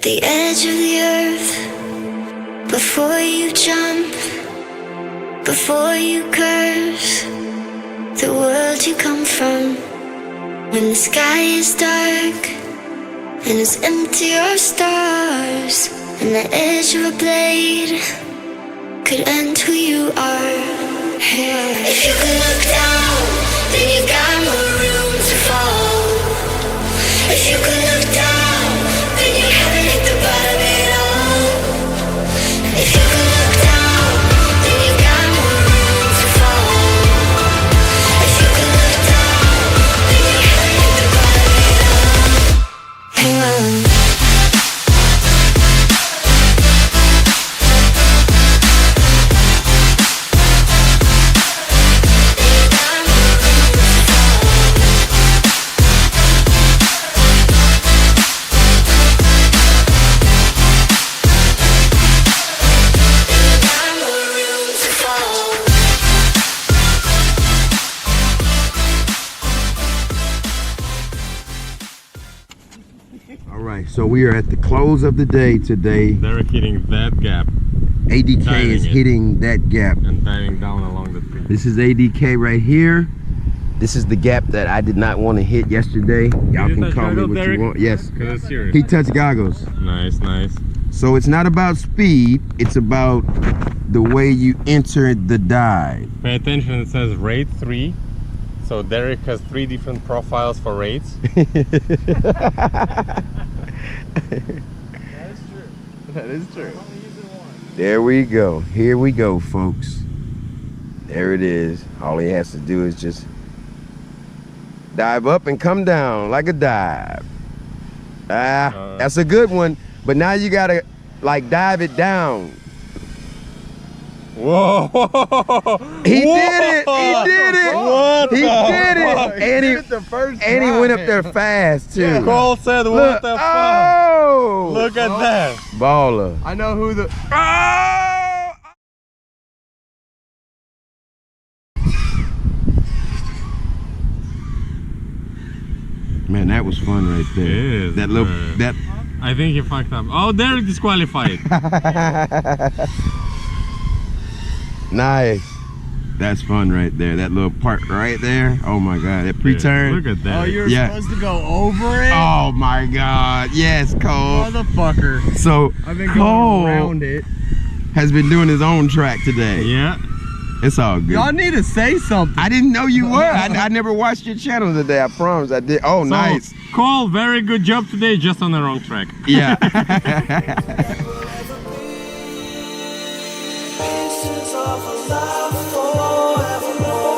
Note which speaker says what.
Speaker 1: the edge of the earth. Before you jump, before you curse the world you come from. When the sky is dark and as empty are stars, and the edge of a blade could end who you are. If you could look down, then you got more room to fall. If you could look down, then you haven't hit the bottom at all. If you could look down, then you got more room to fall. If you could look down, then you haven't hit the bottom at all. Hang on.
Speaker 2: Alright, so we are at the close of the day today.
Speaker 3: They're hitting that gap.
Speaker 2: ADK is hitting that gap.
Speaker 3: And diving down along the tree.
Speaker 2: This is ADK right here. This is the gap that I did not want to hit yesterday. Y'all can call me what you want. Yes. He touched goggles.
Speaker 3: Nice, nice.
Speaker 2: So it's not about speed, it's about the way you enter the dive.
Speaker 3: Pay attention, it says rate 3. So Derek has 3 different profiles for rates.
Speaker 4: That is true.
Speaker 2: That is true. There we go. Here we go, folks. There it is. All he has to do is just dive up and come down like a dive. That's a good one. But now you gotta like dive it down.
Speaker 3: Whoa!
Speaker 2: He did it! He did it!
Speaker 3: What
Speaker 2: he did it!
Speaker 4: Fuck?
Speaker 2: And he went up there fast too.
Speaker 3: Yeah. Cole said, "What the fuck?"
Speaker 2: Oh!
Speaker 3: Look at that!
Speaker 2: Baller.
Speaker 4: I know who the.
Speaker 2: Oh! Man, that was fun right there.
Speaker 3: It is,
Speaker 2: that little
Speaker 3: man.
Speaker 2: that.
Speaker 3: I think he fucked up. Oh, Derek disqualified.
Speaker 2: Nice. That's fun right there. That little part right there. Oh my god, that pre-turn.
Speaker 3: Look at that.
Speaker 4: Oh, you're
Speaker 2: Yeah.
Speaker 4: supposed to go over it?
Speaker 2: Oh my god. Yes, Cole.
Speaker 4: Motherfucker.
Speaker 2: So
Speaker 4: I've been
Speaker 2: Cole
Speaker 4: going around it.
Speaker 2: has been doing his own track today.
Speaker 3: Yeah.
Speaker 2: It's all good.
Speaker 4: Y'all need to say something.
Speaker 2: I didn't know you were. I never watched your channel today. I promise I did. Oh,
Speaker 3: So,
Speaker 2: nice.
Speaker 3: Cole, very good job today, just on the wrong track.
Speaker 2: Yeah.
Speaker 1: Pieces of a love forevermore.